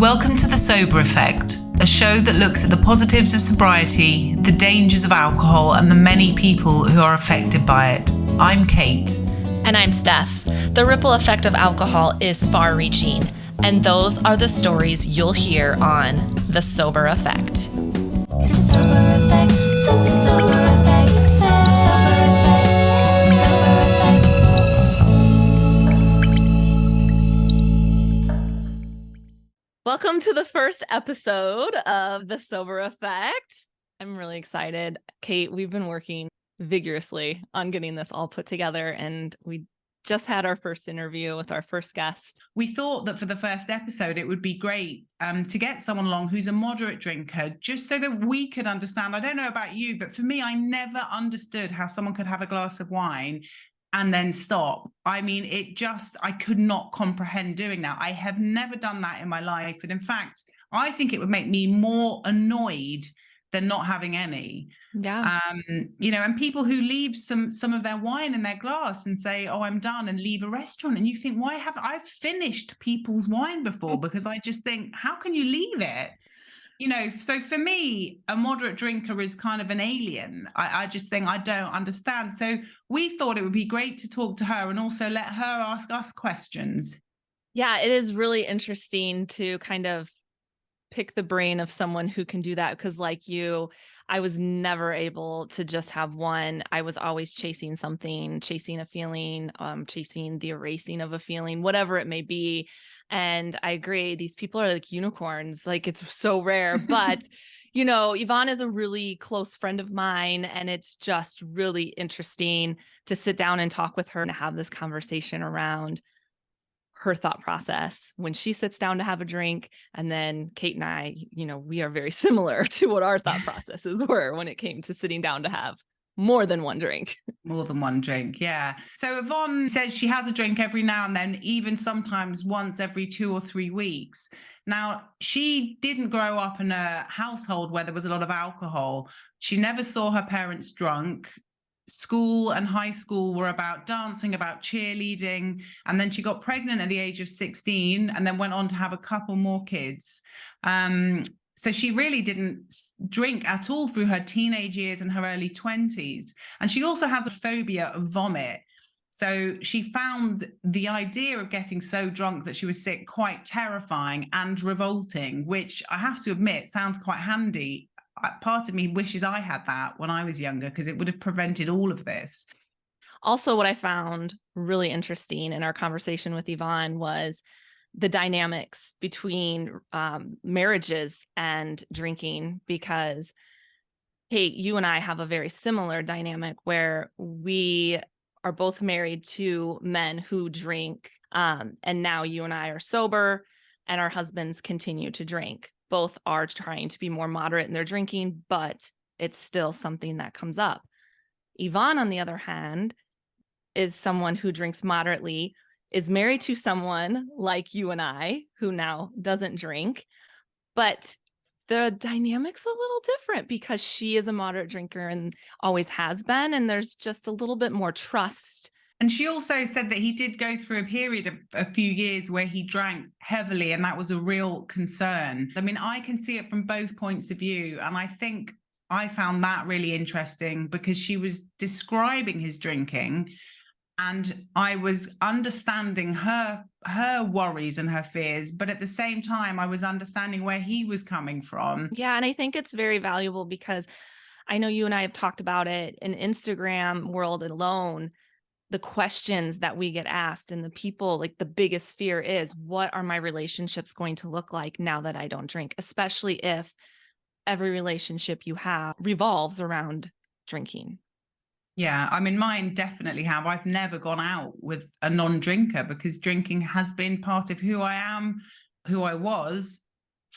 Welcome to The Sober Effect, a show that looks at the positives of sobriety, the dangers of alcohol, and the many people who are affected by it. I'm Kate. And I'm Steph. The ripple effect of alcohol is far-reaching, and those are the stories you'll hear on The Sober Effect. The Sober Effect, The Sober Effect, The Sober Effect, The Sober Effect. Welcome to the first episode of The Sober Effect. I'm really excited. Kate, we've been working vigorously on getting this all put together, and we just had our first interview with our first guest. We thought that for the first episode, it would be great to get someone along who's a moderate drinker, just so that we could understand. I don't know about you, but for me, I never understood how someone could have a glass of wine and then stop. I mean, I could not comprehend doing that. I have never done that in my life. And in fact, I think it would make me more annoyed than not having any. Yeah. And people who leave some of their wine in their glass and say, oh, I'm done, and leave a restaurant. And you think, why have I've finished people's wine before? Because I just think, how can you leave it? So for me, a moderate drinker is kind of an alien. I just think I don't understand. So we thought it would be great to talk to her and also let her ask us questions. Yeah, it is really interesting to kind of pick the brain of someone who can do that, because like you, I was never able to just have one. I was always chasing something, chasing a feeling, chasing the erasing of a feeling, whatever it may be. And I agree, these people are like unicorns, like it's so rare. But Yvonne is a really close friend of mine, and it's just really interesting to sit down and talk with her and have this conversation around her thought process when she sits down to have a drink. And then Kate and I, we are very similar to what our thought processes were when it came to sitting down to have more than one drink. More than one drink, yeah. So Yvonne says she has a drink every now and then, even sometimes once every 2 or 3 weeks. Now, she didn't grow up in a household where there was a lot of alcohol. She never saw her parents drunk. School and high school were about dancing, about cheerleading. And then she got pregnant at the age of 16 and then went on to have a couple more kids. So she really didn't drink at all through her teenage years and her early 20s. And she also has a phobia of vomit. So she found the idea of getting so drunk that she was sick quite terrifying and revolting, which I have to admit sounds quite handy. Part of me wishes I had that when I was younger, because it would have prevented all of this. Also, what I found really interesting in our conversation with Yvonne was the dynamics between marriages and drinking, because, hey, you and I have a very similar dynamic where we are both married to men who drink, and now you and I are sober and our husbands continue to drink. Both are trying to be more moderate in their drinking, but it's still something that comes up. Yvonne, on the other hand, is someone who drinks moderately, is married to someone like you and I, who now doesn't drink, but the dynamic's a little different because she is a moderate drinker and always has been, and there's just a little bit more trust. And she also said that he did go through a period of a few years where he drank heavily, and that was a real concern. I mean, I can see it from both points of view. And I think I found that really interesting because she was describing his drinking and I was understanding her worries and her fears. But at the same time, I was understanding where he was coming from. Yeah, and I think it's very valuable because I know you and I have talked about it in Instagram world alone. The questions that we get asked and the people, like the biggest fear is, what are my relationships going to look like now that I don't drink? Especially if every relationship you have revolves around drinking. Yeah, I mean, mine definitely have. I've never gone out with a non-drinker because drinking has been part of who I am, who I was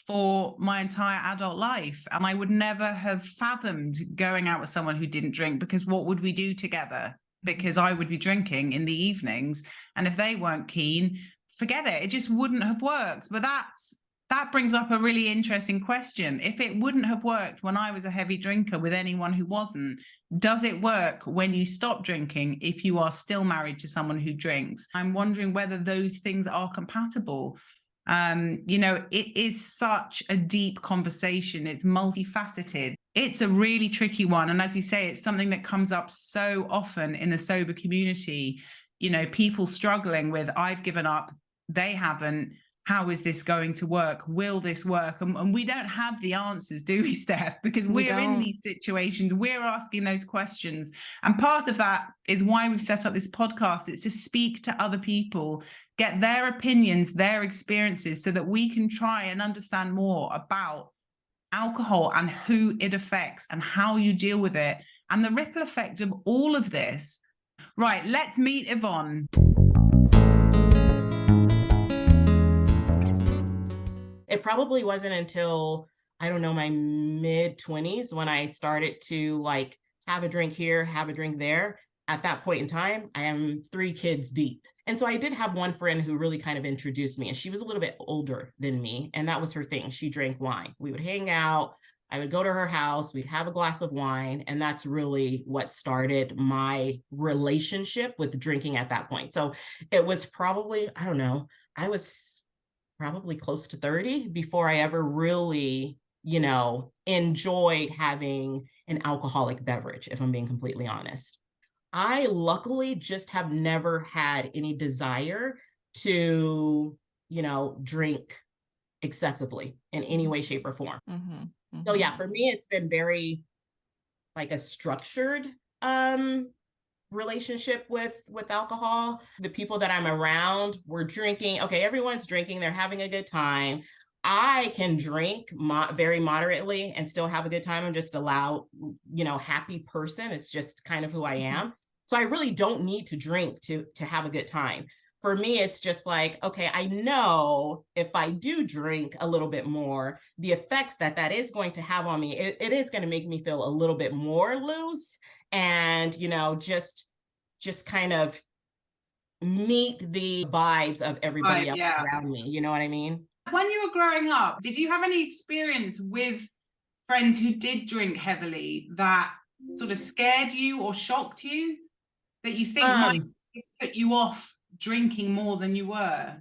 for my entire adult life. And I would never have fathomed going out with someone who didn't drink, because what would we do together? Because I would be drinking in the evenings, and if they weren't keen, forget it. It just wouldn't have worked. But that brings up a really interesting question. If it wouldn't have worked when I was a heavy drinker with anyone who wasn't, does it work when you stop drinking if you are still married to someone who drinks? I'm wondering whether those things are compatible. It is such a deep conversation. It's multifaceted. It's a really tricky one. And as you say, it's something that comes up so often in the sober community. People struggling with, I've given up, they haven't. How is this going to work? Will this work? And we don't have the answers, do we, Steph? Because we're in these situations, we're asking those questions. And part of that is why we've set up this podcast. It's to speak to other people, get their opinions, their experiences, so that we can try and understand more about alcohol and who it affects and how you deal with it and the ripple effect of all of this. Right, let's meet Yvonne. It probably wasn't until, I don't know, my mid-20s when I started to like have a drink here, have a drink there. At that point in time, I am 3 kids deep. And so I did have one friend who really kind of introduced me, and she was a little bit older than me. And that was her thing. She drank wine. We would hang out. I would go to her house. We'd have a glass of wine. And that's really what started my relationship with drinking at that point. So it was probably, I don't know, I was probably close to 30 before I ever really, enjoyed having an alcoholic beverage, if I'm being completely honest. I luckily just have never had any desire to, drink excessively in any way, shape, or form. Mm-hmm, mm-hmm. So yeah, for me, it's been very like a structured relationship with alcohol. The people that I'm around were drinking. Okay, everyone's drinking. They're having a good time. I can drink very moderately and still have a good time. I'm just a loud, happy person. It's just kind of who I am. So I really don't need to drink to have a good time. For me, it's just like, okay, I know if I do drink a little bit more, the effects that is going to have on me, it is going to make me feel a little bit more loose and, just kind of meet the vibes of everybody else around me. You know what I mean? When you were growing up, did you have any experience with friends who did drink heavily that sort of scared you or shocked you, that you think might put you off drinking more than you were?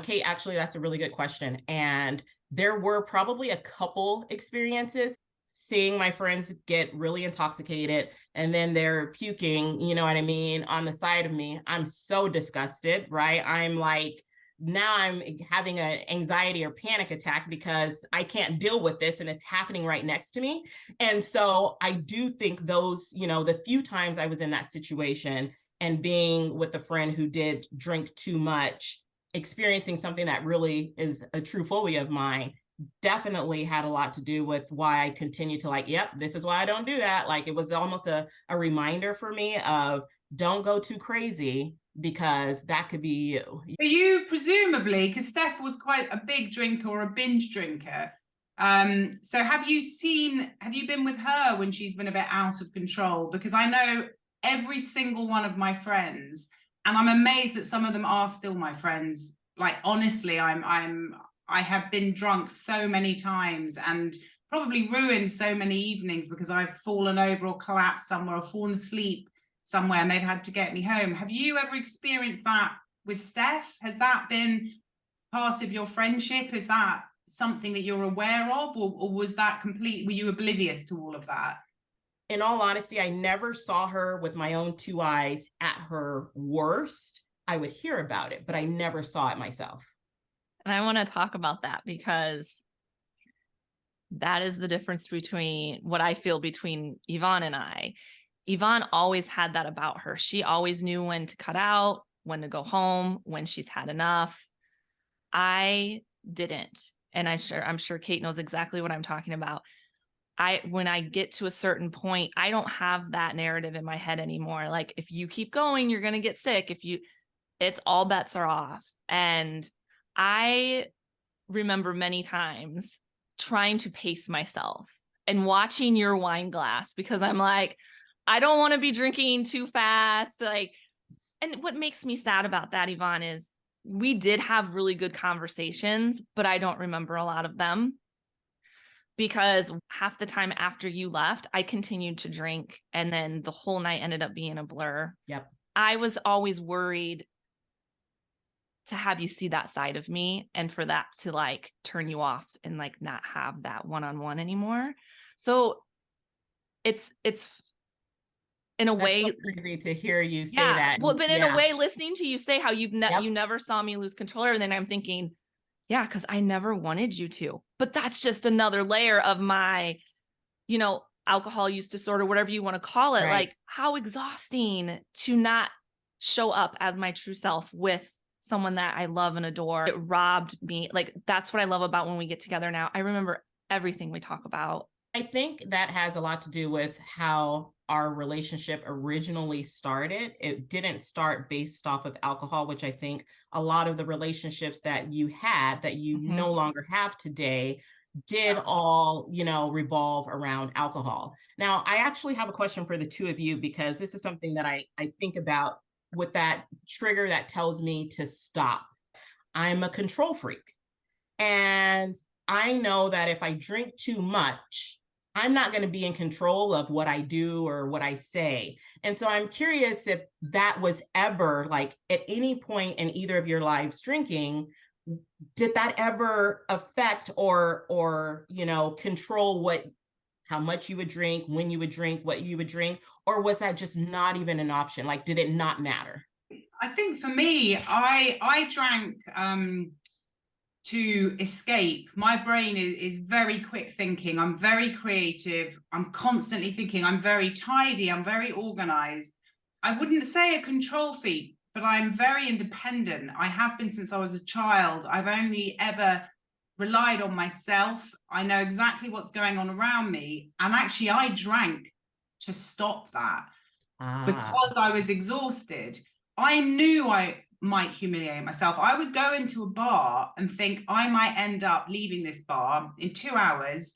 Kate, actually, that's a really good question. And there were probably a couple experiences seeing my friends get really intoxicated and then they're puking, you know what I mean, on the side of me. I'm so disgusted, right? I'm like, now I'm having an anxiety or panic attack because I can't deal with this and it's happening right next to me. And so I do think those, the few times I was in that situation and being with a friend who did drink too much, experiencing something that really is a true phobia of mine, definitely had a lot to do with why I continue to like, yep, this is why I don't do that. Like it was almost a reminder for me of don't go too crazy because that could be you. But you presumably, because Steph was quite a big drinker or a binge drinker. So have you been with her when she's been a bit out of control? Because I know every single one of my friends, and I'm amazed that some of them are still my friends. Like, honestly, I have been drunk so many times and probably ruined so many evenings because I've fallen over or collapsed somewhere or fallen asleep somewhere and they've had to get me home. Have you ever experienced that with Steph? Has that been part of your friendship? Is that something that you're aware of, or was that were you oblivious to all of that? In all honesty, I never saw her with my own 2 eyes at her worst. I would hear about it, but I never saw it myself. And I want to talk about that because that is the difference between what I feel between Yvonne and I. Yvonne always had that about her. She always knew when to cut out, when to go home, when she's had enough. I didn't. And I'm sure Kate knows exactly what I'm talking about. When I get to a certain point, I don't have that narrative in my head anymore. Like, if you keep going, you're going to get sick. It's all bets are off. And I remember many times trying to pace myself and watching your wine glass because I'm like, I don't want to be drinking too fast. And what makes me sad about that, Yvonne, is we did have really good conversations, but I don't remember a lot of them because half the time after you left, I continued to drink. And then the whole night ended up being a blur. Yep. I was always worried to have you see that side of me and for that to like turn you off and like not have that one-on-one anymore. So it's in a That's way, so crazy to hear you say yeah. that. Well, but in a Yeah. way, listening to you say how you Yep. never saw me lose control, and then I'm thinking, yeah, because I never wanted you to. But that's just another layer of my, you know, alcohol use disorder, whatever you want to call it. Right. Like how exhausting to not show up as my true self with someone that I love and adore. It robbed me. Like that's what I love about when we get together now. I remember everything we talk about. I think that has a lot to do with how our relationship originally started. It didn't start based off of alcohol, which I think a lot of the relationships that you had that you Mhm. no longer have today did all, you know, revolve around alcohol. Now, I actually have a question for the two of you because this is something that I think about with that trigger that tells me to stop. I'm a control freak. And I know that if I drink too much, I'm not going to be in control of what I do or what I say. And so I'm curious if that was ever like at any point in either of your lives drinking, did that ever affect or you know, control how much you would drink, when you would drink, what you would drink, or was that just not even an option? Like, did it not matter? I think for me, I drank to escape. My brain is very quick thinking. I'm very creative. I'm constantly thinking. I'm very tidy. I'm very organized. I wouldn't say a control freak, but I'm very independent. I have been since I was a child. I've only ever relied on myself. I know exactly what's going on around me. And actually, I drank to stop that because I was exhausted. I knew I might humiliate myself. I would go into a bar and think I might end up leaving this bar in 2 hours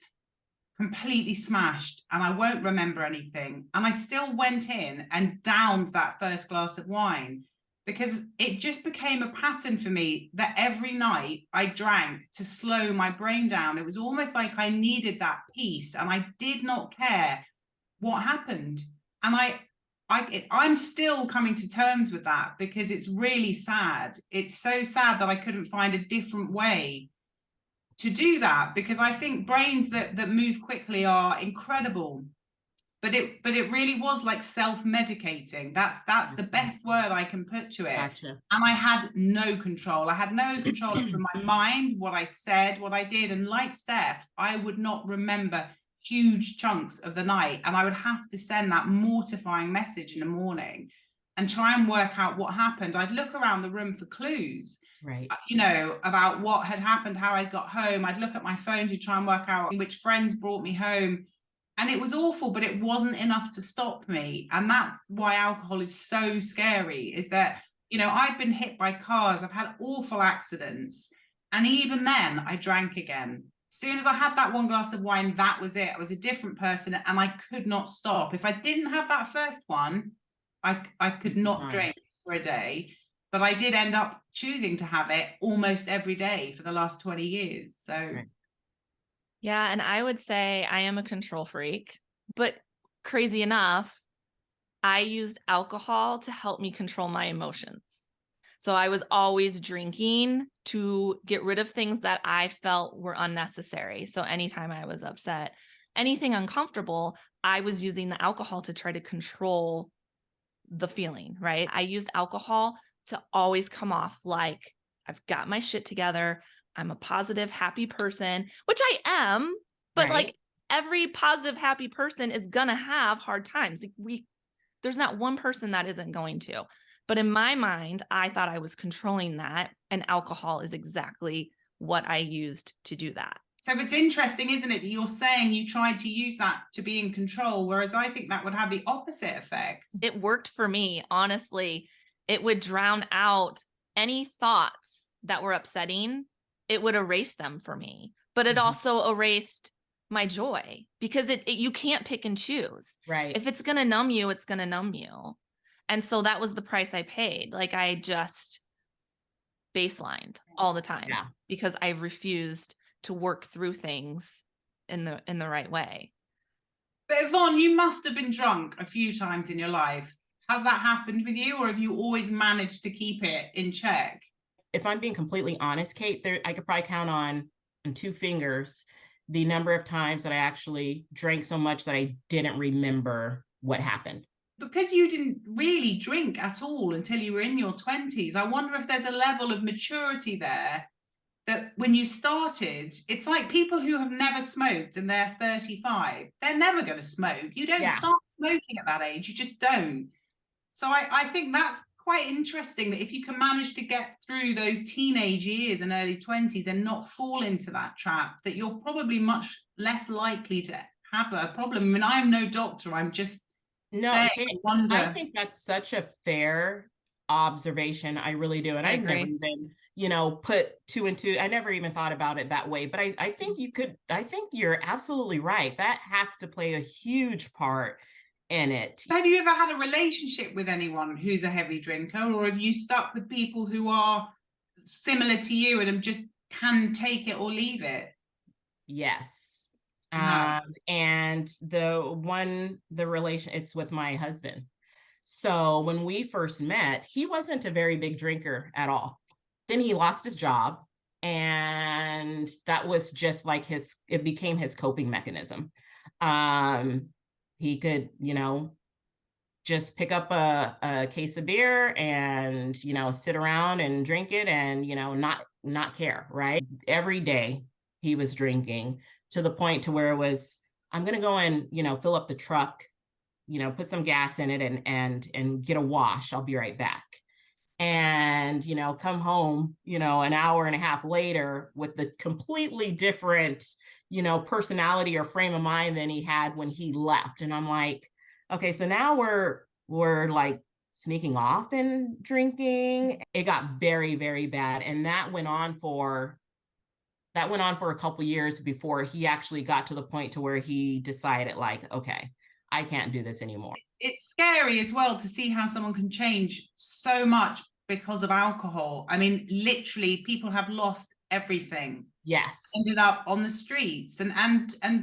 completely smashed and I won't remember anything. And I still went in and downed that first glass of wine because it just became a pattern for me that every night I drank to slow my brain down. It was almost like I needed that peace and I did not care what happened. And I'm still coming to terms with that because it's really sad. It's so sad that I couldn't find a different way to do that because I think brains that move quickly are incredible. But it really was like self-medicating. That's the best word I can put to it. Gotcha. And I had no control. I had no control over my mind, what I said, what I did. And like Steph, I would not remember huge chunks of the night. And I would have to send that mortifying message in the morning and try and work out what happened. I'd look around the room for clues, Right. you know, about what had happened, how I got home. I'd look at my phone to try and work out which friends brought me home. And it was awful, but it wasn't enough to stop me. And that's why alcohol is so scary, is that, you know, I've been hit by cars, I've had awful accidents. And even then I drank again. As soon as I had that one glass of wine, that was it. I was a different person and I could not stop. If I didn't have that first one, I could not drink for a day. But I did end up choosing to have it almost every day for the last 20 years. So Right. Yeah, and I would say I am a control freak, but crazy enough, I used alcohol to help me control my emotions. So I was always drinking to get rid of things that I felt were unnecessary. So anytime I was upset, anything uncomfortable, I was using the alcohol to try to control the feeling, right? I used alcohol to always come off like I've got my shit together. I'm a positive, happy person, which I am, but Right. like every positive, happy person is gonna have hard times. There's not one person that isn't going to. But in my mind, I thought I was controlling that, and alcohol is exactly what I used to do that. So it's interesting, isn't it, that you're saying you tried to use that to be in control, whereas I think that would have the opposite effect. It worked for me, honestly. It would drown out any thoughts that were upsetting. It would erase them for me, but it also erased my joy because you can't pick and choose. Right. If it's going to numb you, it's going to numb you. And so that was the price I paid. Like I just baselined all the time because I refused to work through things in the right way. But Yvonne, you must have been drunk a few times in your life. Has that happened with you, or have you always managed to keep it in check? if I'm being completely honest, Kate, I could probably count on 2 fingers the number of times that I actually drank so much that I didn't remember what happened. Because you didn't really drink at all until you were in your 20s, I wonder if there's a level of maturity there that when you started, it's like people who have never smoked and they're 35, they're never going to smoke. You don't start smoking at that age, you just don't. So I think that's quite interesting, that if you can manage to get through those teenage years and early 20s and not fall into that trap, that you're probably much less likely to have a problem. I mean, I'm no doctor, I'm just saying, I wonder. I think that's such a fair observation. I really do. And I never even, put 2 and 2. I never even thought about it that way. But I think I think you're absolutely right. That has to play a huge part in it. Have you ever had a relationship with anyone who's a heavy drinker, or have you stuck with people who are similar to you and just can take it or leave it? Yes. No. And the relation, it's with my husband. So when we first met, he wasn't a very big drinker at all. Then he lost his job, and that was just like it became his coping mechanism. He could, just pick up a case of beer and, sit around and drink it and, not care, right? Every day he was drinking, to the point to where it was, I'm going to go and, fill up the truck, put some gas in it and get a wash. I'll be right back. And, come home, an hour and a half later with the completely different, personality or frame of mind than he had when he left. And I'm like, okay, so now we're like sneaking off and drinking. It got very, very bad. And that went on for a couple years before he actually got to the point to where he decided, like, okay, I can't do this anymore. It's scary as well to see how someone can change so much because of alcohol. I mean, literally, people have lost everything. Yes. Ended up on the streets and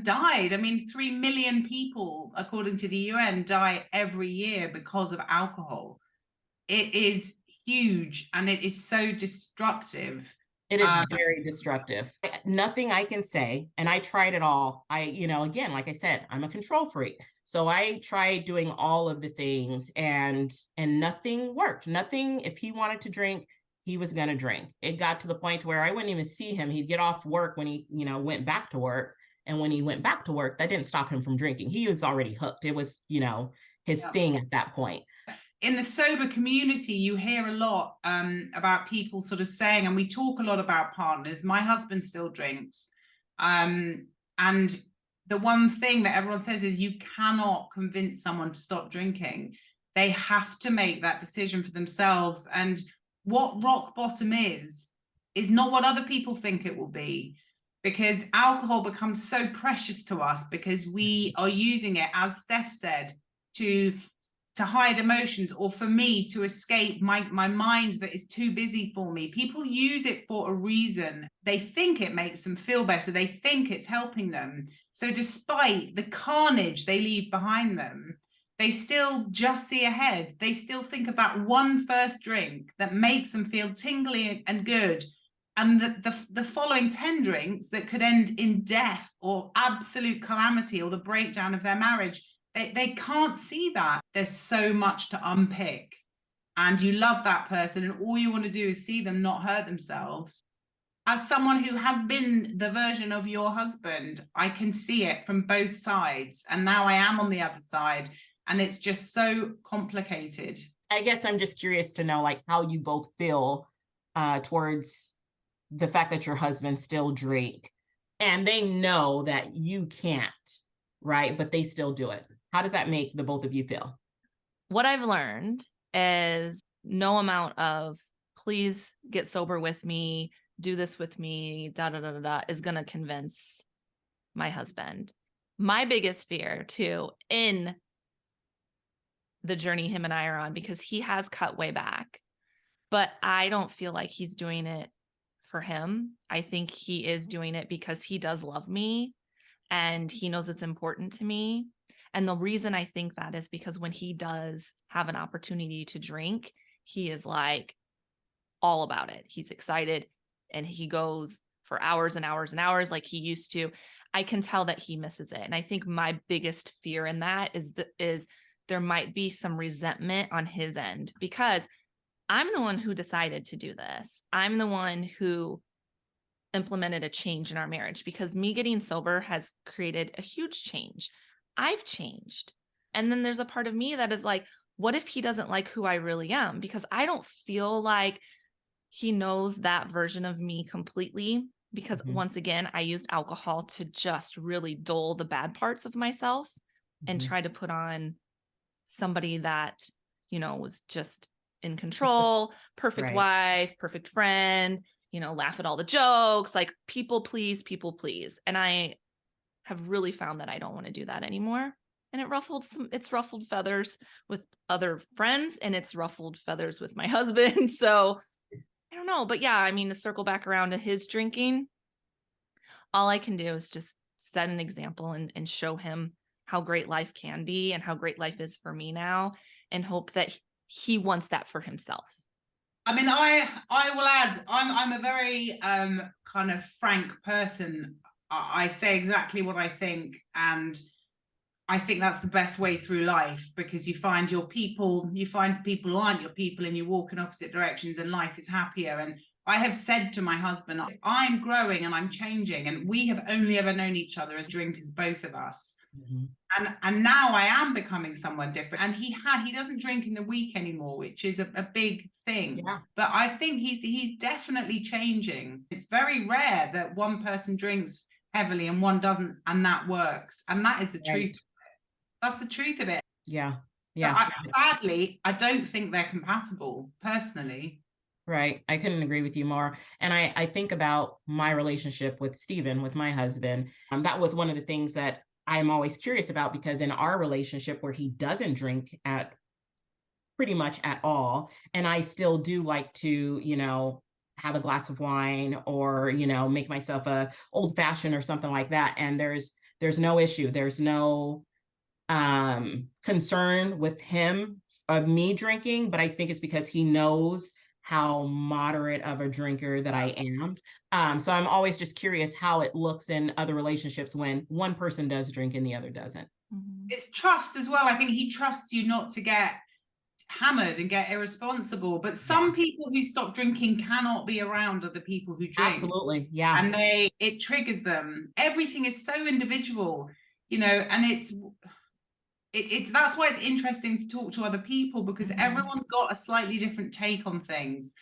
died. I mean, 3 million people, according to the UN, die every year because of alcohol. It is huge, and it is so destructive. It is very destructive. Nothing I can say, and I tried it all. Again, like I said, I'm a control freak. So I tried doing all of the things, and nothing worked. Nothing. If he wanted to drink, he was going to drink. It got to the point where I wouldn't even see him. He'd get off work when he, went back to work. And when he went back to work, that didn't stop him from drinking. He was already hooked. It was, his thing at that point. In the sober community, you hear a lot about people sort of saying, and we talk a lot about partners. My husband still drinks. And the one thing that everyone says is you cannot convince someone to stop drinking. They have to make that decision for themselves. And what rock bottom is not what other people think it will be, because alcohol becomes so precious to us because we are using it, as Steph said, to hide emotions, or for me to escape my mind that is too busy for me. People use it for a reason. They think it makes them feel better. They think it's helping them. So despite the carnage they leave behind them, they still just see ahead. They still think of that one first drink that makes them feel tingly and good, and the following 10 drinks that could end in death or absolute calamity or the breakdown of their marriage. They can't see that. There's so much to unpick, and you love that person, and all you want to do is see them not hurt themselves. As someone who has been the version of your husband, I can see it from both sides, and now I am on the other side, and it's just so complicated. I guess I'm just curious to know, like, how you both feel towards the fact that your husband still drink, and they know that you can't, right? But they still do it. How does that make the both of you feel? What I've learned is no amount of please get sober with me, do this with me, is going to convince my husband. My biggest fear too, in the journey him and I are on, because he has cut way back, but I don't feel like he's doing it for him. I think he is doing it because he does love me and he knows it's important to me. And the reason I think that is because when he does have an opportunity to drink, he is like, all about it. He's excited and he goes for hours and hours and hours like he used to. I can tell that he misses it. And I think my biggest fear in that is there might be some resentment on his end, because I'm the one who decided to do this. I'm the one who implemented a change in our marriage, because me getting sober has created a huge change. I've changed. And then there's a part of me that is like, what if he doesn't like who I really am? Because I don't feel like he knows that version of me completely, because once again, I used alcohol to just really dull the bad parts of myself and try to put on somebody that, was just in control, perfect wife, perfect friend, laugh at all the jokes, like people please. And I have really found that I don't want to do that anymore. And it's ruffled feathers with other friends, and it's ruffled feathers with my husband. So I don't know, but yeah, I mean, to circle back around to his drinking, all I can do is just set an example and show him how great life can be and how great life is for me now, and hope that he wants that for himself. I mean, I will add, I'm a very kind of frank person. I say exactly what I think, and I think that's the best way through life, because you find people who aren't your people, and you walk in opposite directions, and life is happier. And I have said to my husband, I'm growing and I'm changing, and we have only ever known each other as drinkers, both of us. And now I am becoming someone different. And he doesn't drink in the week anymore, which is a big thing. Yeah. But I think he's definitely changing. It's very rare that one person drinks heavily and one doesn't, and that works. And that is the truth. That's the truth of it. Yeah. Sadly, I don't think they're compatible, personally. Right. I couldn't agree with you more. And I think about my relationship with Stephen, with my husband. That was one of the things that I'm always curious about, because in our relationship, where he doesn't drink at pretty much at all, and I still do like to, have a glass of wine, or, make myself a old fashioned or something like that. And there's no issue. There's no concern with him of me drinking, but I think it's because he knows how moderate of a drinker that I am. So I'm always just curious how it looks in other relationships when one person does drink and the other doesn't. It's trust as well. I think he trusts you not to get hammered and get irresponsible. But some people who stop drinking cannot be around other people who drink. Absolutely. Yeah. And it triggers them. Everything is so individual, and it's that's why it's interesting to talk to other people, because everyone's got a slightly different take on things.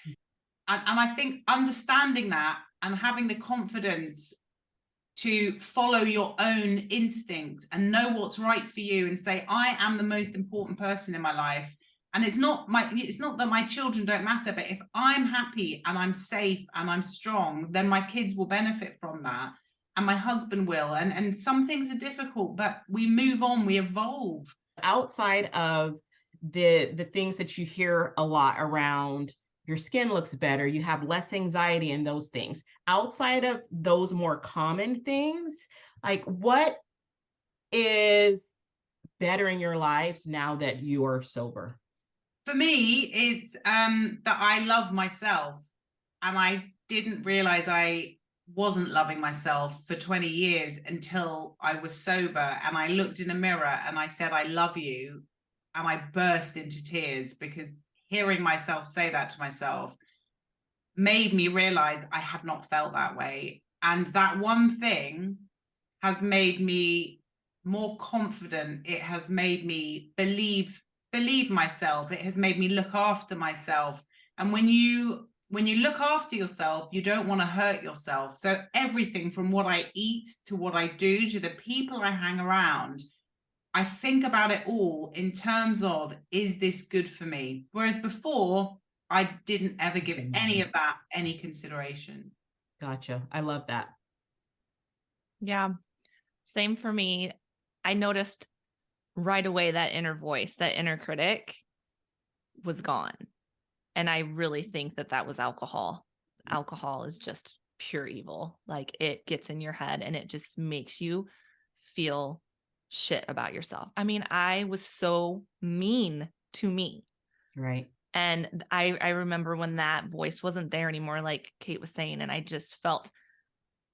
And I think understanding that and having the confidence to follow your own instinct and know what's right for you, and say, I am the most important person in my life. And it's not that my children don't matter, but if I'm happy and I'm safe and I'm strong, then my kids will benefit from that. And my husband will. And some things are difficult, but we move on, we evolve. Outside of the things that you hear a lot around, your skin looks better, you have less anxiety and those things. Outside of those more common things, like what is better in your lives now that you are sober? For me, it's that I love myself. And I didn't realize I wasn't loving myself for 20 years until I was sober, and I looked in a mirror and I said, I love you. And I burst into tears, because hearing myself say that to myself made me realize I had not felt that way. And that one thing has made me more confident. It has made me believe myself. It has made me look after myself. And when you look after yourself, you don't want to hurt yourself. So everything from what I eat to what I do to the people I hang around, I think about it all in terms of, is this good for me? Whereas before, I didn't ever give any of that any consideration. Gotcha. I love that. Yeah. Same for me. I noticed right away that inner voice, that inner critic was gone. And I really think that was alcohol. Alcohol is just pure evil. Like, it gets in your head and it just makes you feel shit about yourself. I mean, I was so mean to me. Right. And I remember when that voice wasn't there anymore, like Kate was saying, and I just felt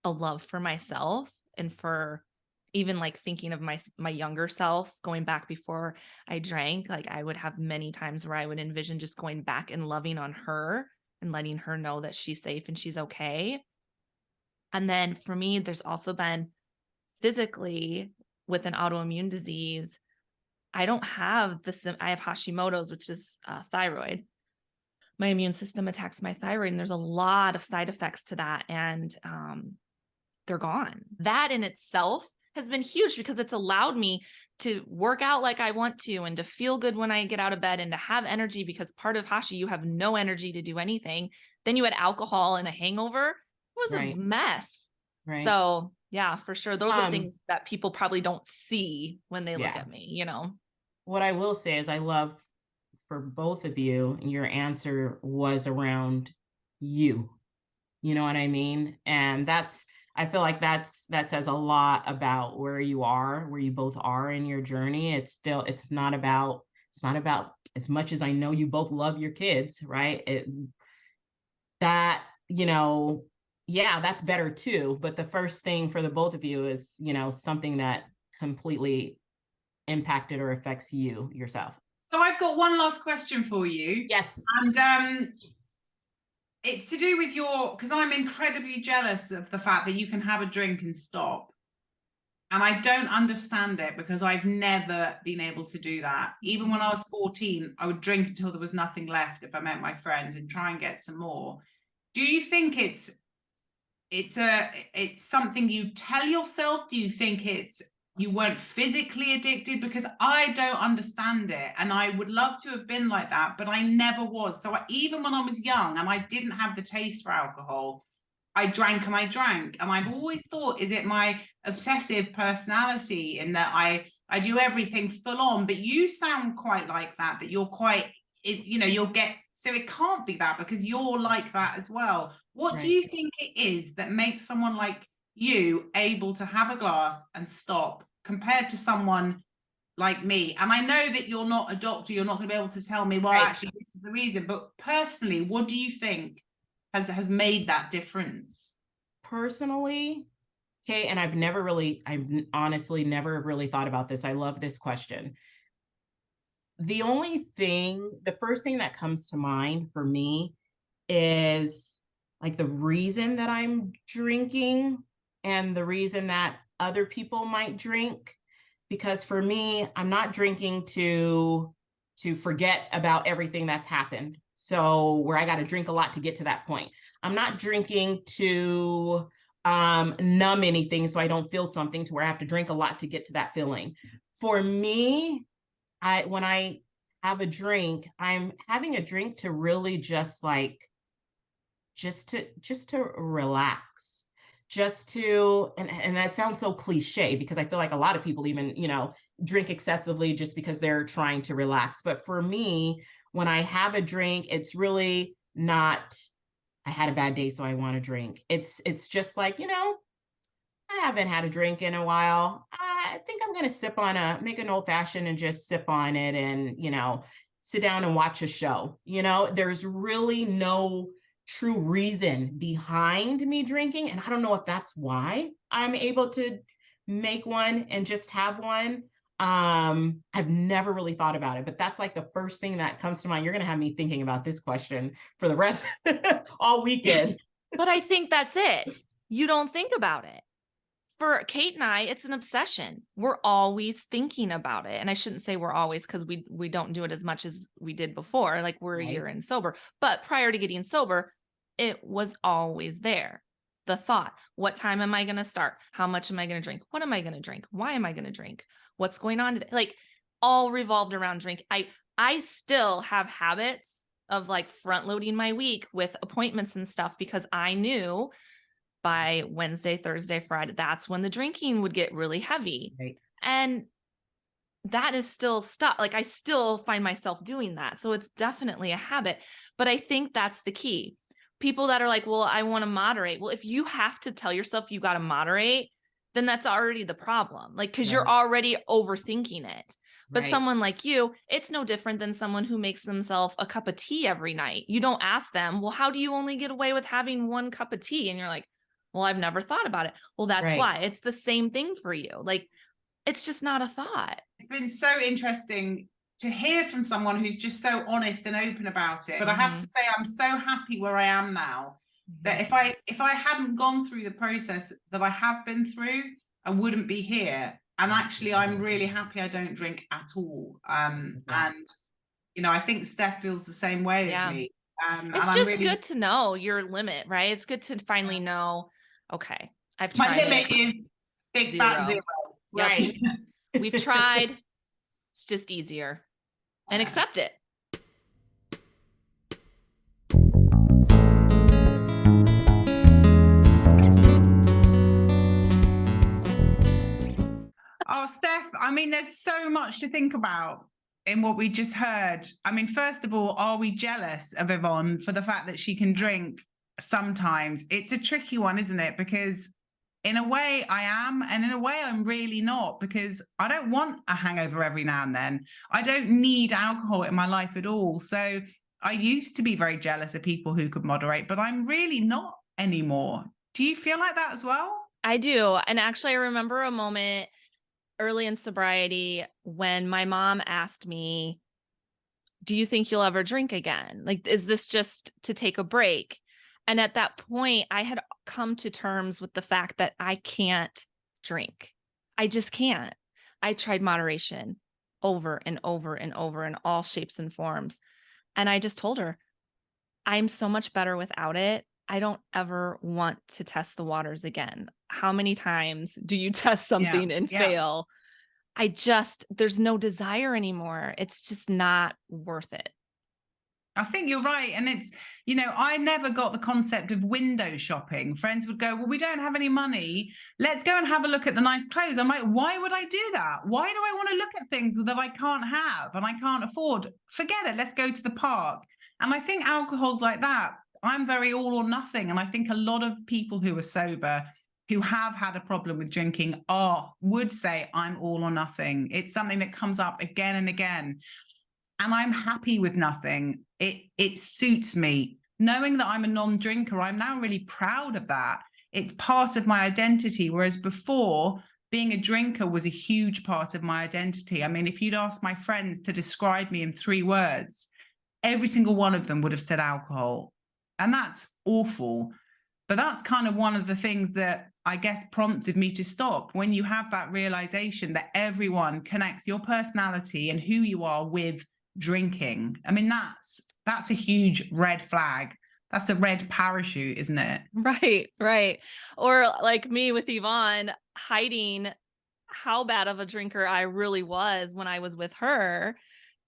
a love for myself and for even like thinking of my younger self going back before I drank. Like I would have many times where I would envision just going back and loving on her and letting her know that she's safe and she's okay. And then for me, there's also been physically with an autoimmune disease. I don't have I have Hashimoto's, which is thyroid. My immune system attacks my thyroid, and there's a lot of side effects to that. And they're gone. That in itself has been huge because it's allowed me to work out like I want to and to feel good when I get out of bed and to have energy, because part of Hashi, you have no energy to do anything. Then you had alcohol and a hangover. It was Right. a mess. Right. So yeah, for sure. Those are things that people probably don't see when they look Yeah. at me, you know? What I will say is I love for both of you, and your answer was around you. You know what I mean? And I feel like that says a lot about where you both are in your journey. It's not about as much as I know you both love your kids, right? Yeah, that's better too. But the first thing for the both of you is, something that completely impacted or affects you yourself. So I've got one last question for you. Yes. And it's to do with because I'm incredibly jealous of the fact that you can have a drink and stop. And I don't understand it because I've never been able to do that. Even when I was 14, I would drink until there was nothing left if I met my friends and try and get some more. Do you think it's something you tell yourself? Do you think you weren't physically addicted? Because I don't understand it, and I would love to have been like that, but I never was. So even when I was young and I didn't have the taste for alcohol, I drank and I drank. And I've always thought, is it my obsessive personality in that I do everything full on? But you sound quite like that you're quite, you'll get, so it can't be that because you're like that as well. What do you think it is that makes someone like you able to have a glass and stop compared to someone like me? And I know that you're not a doctor, you're not going to be able to tell me, well, actually, this is the reason. But personally, what do you think has made that difference? Personally, okay, and I've honestly never really thought about this. I love this question. The first thing that comes to mind for me is like the reason that I'm drinking and the reason that other people might drink. Because for me, I'm not drinking to forget about everything that's happened. So where I got to drink a lot to get to that point. I'm not drinking to numb anything so I don't feel something to where I have to drink a lot to get to that feeling. For me, when I have a drink, I'm having a drink to really just to relax, and that sounds so cliche because I feel like a lot of people even, drink excessively just because they're trying to relax. But for me, when I have a drink, it's really not, I had a bad day, so I want to drink. It's just like, I haven't had a drink in a while. I think I'm going to make an old fashioned and just sip on it and, sit down and watch a show. There's really no true reason behind me drinking. And I don't know if that's why I'm able to make one and just have one. I've never really thought about it, but that's like the first thing that comes to mind. You're going to have me thinking about this question for the rest all weekend. But I think that's it. You don't think about it. For Kate and I, it's an obsession. We're always thinking about it. And I shouldn't say we're always, because we don't do it as much as we did before. Like we're a year in sober. But prior to getting sober, it was always there. The thought, what time am I going to start? How much am I going to drink? What am I going to drink? Why am I going to drink? What's going on today? Like all revolved around drink. I still have habits of like front loading my week with appointments and stuff because I knew by Wednesday, Thursday, Friday, that's when the drinking would get really heavy. Right. And that is still stuff. Like I still find myself doing that. So it's definitely a habit, but I think that's the key. People that are like, well, I want to moderate. Well, if you have to tell yourself you got to moderate, then that's already the problem. Like, cause you're already overthinking it. But Right. someone like you, it's no different than someone who makes themselves a cup of tea every night. You don't ask them, well, how do you only get away with having one cup of tea? And you're like, well, I've never thought about it. Well, that's Right. why. It's the same thing for you. Like, it's just not a thought. It's been so interesting to hear from someone who's just so honest and open about it. But I have to say, I'm so happy where I am now, that if I hadn't gone through the process that I have been through, I wouldn't be here. And actually, I'm really happy I don't drink at all. And I think Steph feels the same way as me. It's and just good to know your limit, right? It's good to finally know, okay, I've tried my limit is big fat 0. Yep. Right. We've tried. It's just easier. And accept it. Oh, Steph, I mean, there's so much to think about in what we just heard. I mean, first of all, are we jealous of Yvonne for the fact that she can drink sometimes? It's a tricky one, isn't it? Because in a way I am, and in a way I'm really not, because I don't want a hangover every now and then. I don't need alcohol in my life at all. So I used to be very jealous of people who could moderate, but I'm really not anymore. Do you feel like that as well? I do. And actually, I remember a moment early in sobriety when my mom asked me, do you think you'll ever drink again? Like, is this just to take a break? And at that point, I had come to terms with the fact that I can't drink. I just can't. I tried moderation over and over and over in all shapes and forms. And I just told her, I'm so much better without it. I don't ever want to test the waters again. How many times do you test something and fail? There's no desire anymore. It's just not worth it. I think you're right. And it's, I never got the concept of window shopping. Friends would go, well, we don't have any money. Let's go and have a look at the nice clothes. I'm like, why would I do that? Why do I want to look at things that I can't have and I can't afford? Forget it. Let's go to the park. And I think alcohol's like that. I'm very all or nothing. And I think a lot of people who are sober, who have had a problem with drinking, would say I'm all or nothing. It's something that comes up again and again. And I'm happy with nothing. It suits me. Knowing that I'm a non-drinker, I'm now really proud of that. It's part of my identity. Whereas before, being a drinker was a huge part of my identity. I mean, if you'd asked my friends to describe me in 3 words, every single one of them would have said alcohol. And that's awful. But that's kind of one of the things that I guess prompted me to stop. When you have that realization that everyone connects your personality and who you are with drinking. I mean, that's a huge red flag. That's a red parachute, isn't it? Right. Or like me with Yvonne, hiding how bad of a drinker I really was when I was with her.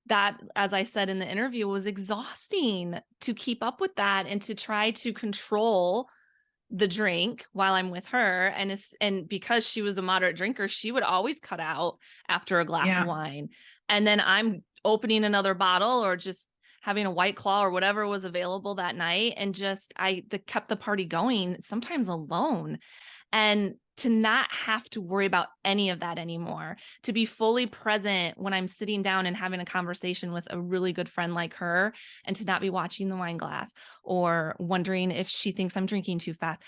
That, as I said in the interview, was exhausting to keep up with that and to try to control the drink while I'm with her. And because she was a moderate drinker, she would always cut out after a glass of wine. And then I'm opening another bottle or just having a White Claw or whatever was available that night. And kept the party going, sometimes alone. And to not have to worry about any of that anymore, to be fully present when I'm sitting down and having a conversation with a really good friend like her, and to not be watching the wine glass or wondering if she thinks I'm drinking too fast.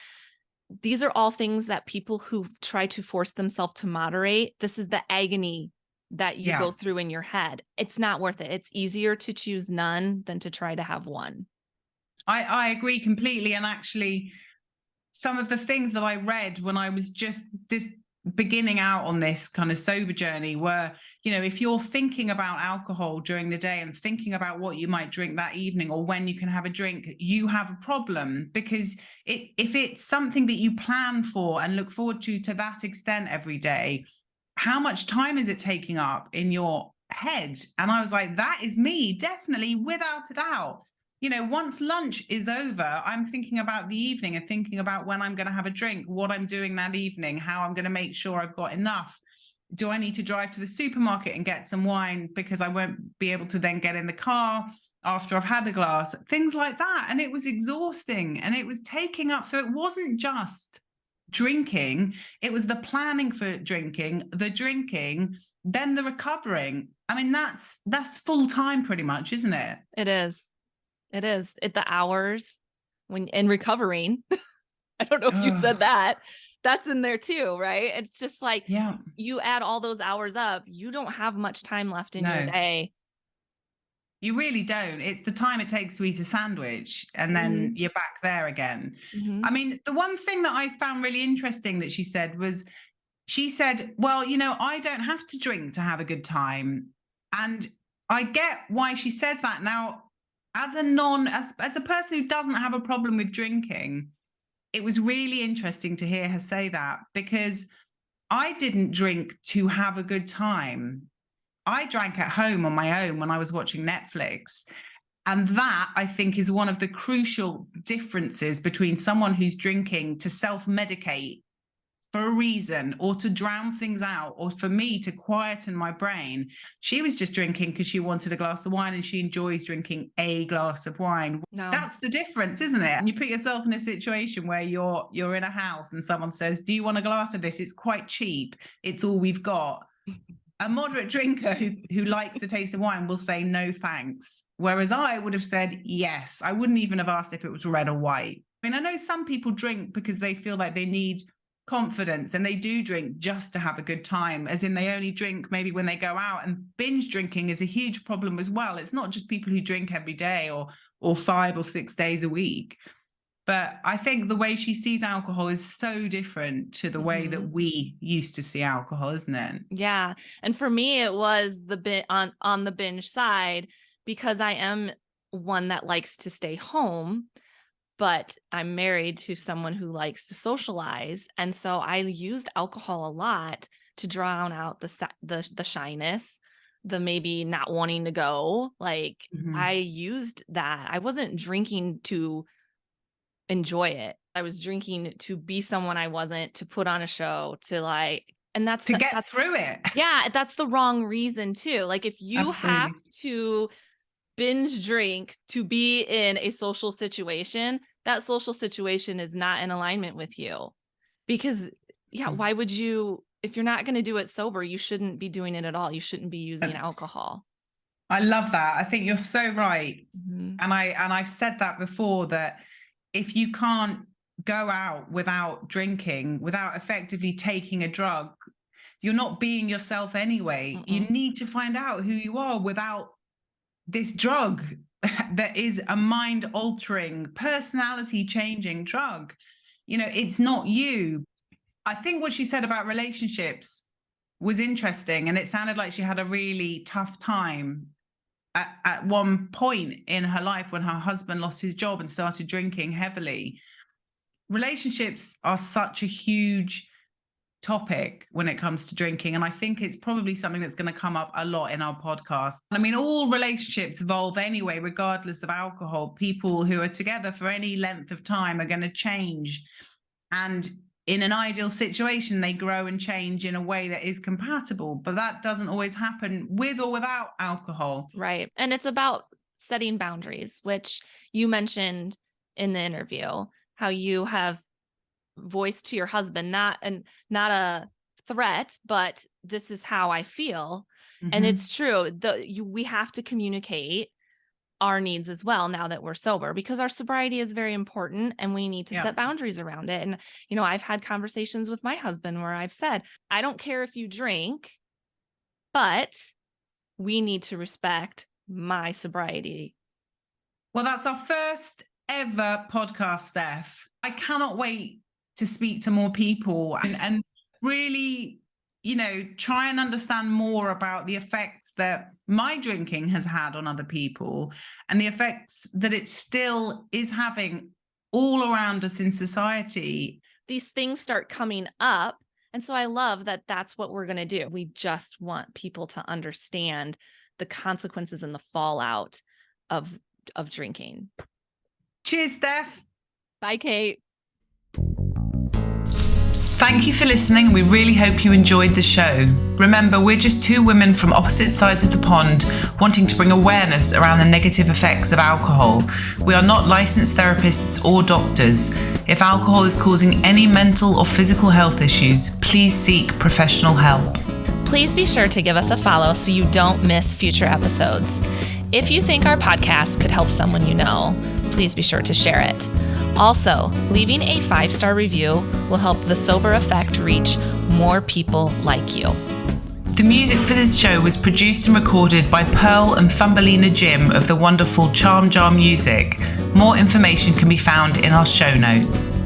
These are all things that people who try to force themselves to moderate, this is the agony that you go through in your head. It's not worth it. It's easier to choose none than to try to have one. I agree completely. And actually, some of the things that I read when I was just beginning out on this kind of sober journey were, if you're thinking about alcohol during the day and thinking about what you might drink that evening or when you can have a drink, you have a problem. Because if it's something that you plan for and look forward to that extent every day, how much time is it taking up in your head? And I was like, that is me, definitely, without a doubt. Once lunch is over, I'm thinking about the evening and thinking about when I'm going to have a drink, what I'm doing that evening, how I'm going to make sure I've got enough. Do I need to drive to the supermarket and get some wine because I won't be able to then get in the car after I've had a glass? Things like that. And it was exhausting and it was taking up. So it wasn't just drinking. It was the planning for drinking, the drinking, then the recovering. I mean, that's full time pretty much, isn't it? It is. The hours when in recovering. I don't know if you said that. That's in there too, right? It's just like, Yeah. you add all those hours up, you don't have much time left in your No. day. You really don't. It's the time it takes to eat a sandwich and then you're back there again. I mean, the one thing that I found really interesting that she said was, she said, well, you know, I don't have to drink to have a good time. And I get why she says that. Now, as a person who doesn't have a problem with drinking, it was really interesting to hear her say that, because I didn't drink to have a good time. I drank at home on my own when I was watching Netflix. And that, I think, is one of the crucial differences between someone who's drinking to self-medicate for a reason, or to drown things out, or for me to quieten my brain. She was just drinking because she wanted a glass of wine, and she enjoys drinking a glass of wine. No. That's the difference, isn't it? And you put yourself in a situation where you're in a house and someone says, do you want a glass of this? It's quite cheap. It's all we've got. A moderate drinker who likes the taste of wine will say no thanks. Whereas I would have said yes. I wouldn't even have asked if it was red or white. I mean, I know some people drink because they feel like they need confidence, and they do drink just to have a good time, as in they only drink maybe when they go out. And binge drinking is a huge problem as well. It's not just people who drink every day or 5 or 6 days a week. But I think the way she sees alcohol is so different to the way that we used to see alcohol, isn't it? Yeah. And for me, it was the bit on the binge side, because I am one that likes to stay home, but I'm married to someone who likes to socialize. And so I used alcohol a lot to drown out the shyness, the maybe not wanting to go. Like I used that. I wasn't drinking to enjoy it. I was drinking to be someone I wasn't, to put on a show, to like, and that's get through it. Yeah, that's the wrong reason too. Like if you have to binge drink to be in a social situation, that social situation is not in alignment with you. Because why would you, if you're not going to do it sober, you shouldn't be doing it at all. You shouldn't be using alcohol. I love that. I think you're so right. And I've said that before, that if you can't go out without drinking, without effectively taking a drug, you're not being yourself anyway. You need to find out who you are without this drug that is a mind-altering, personality-changing drug. You know, it's not you. I think what she said about relationships was interesting, and it sounded like she had a really tough time at one point in her life when her husband lost his job and started drinking heavily. Relationships are such a huge topic when it comes to drinking, and I think it's probably something that's going to come up a lot in our podcast. I mean, all relationships evolve anyway, regardless of alcohol. People who are together for any length of time are going to change, and in an ideal situation, they grow and change in a way that is compatible, but that doesn't always happen with or without alcohol. Right. And it's about setting boundaries, which you mentioned in the interview, how you have voiced to your husband, not a threat, but this is how I feel. And it's true. We have to communicate our needs as well now that we're sober, because our sobriety is very important and we need to set boundaries around it. And, you know, I've had conversations with my husband where I've said, I don't care if you drink, but we need to respect my sobriety. Well, that's our first ever podcast, Steph. I cannot wait to speak to more people and really, you know, try and understand more about the effects that my drinking has had on other people and the effects that it still is having all around us in society. These things start coming up. And so I love that that's what we're going to do. We just want people to understand the consequences and the fallout of drinking. Cheers, Steph. Bye, Kate. Thank you for listening. We really hope you enjoyed the show. Remember, we're just two women from opposite sides of the pond wanting to bring awareness around the negative effects of alcohol. We are not licensed therapists or doctors. If alcohol is causing any mental or physical health issues, please seek professional help. Please be sure to give us a follow so you don't miss future episodes. If you think our podcast could help someone you know, please be sure to share it. Also, leaving a 5-star review will help the Sober Effect reach more people like you. The music for this show was produced and recorded by Pearl and Thumbelina Jim of the wonderful CharmJar Music. More information can be found in our show notes.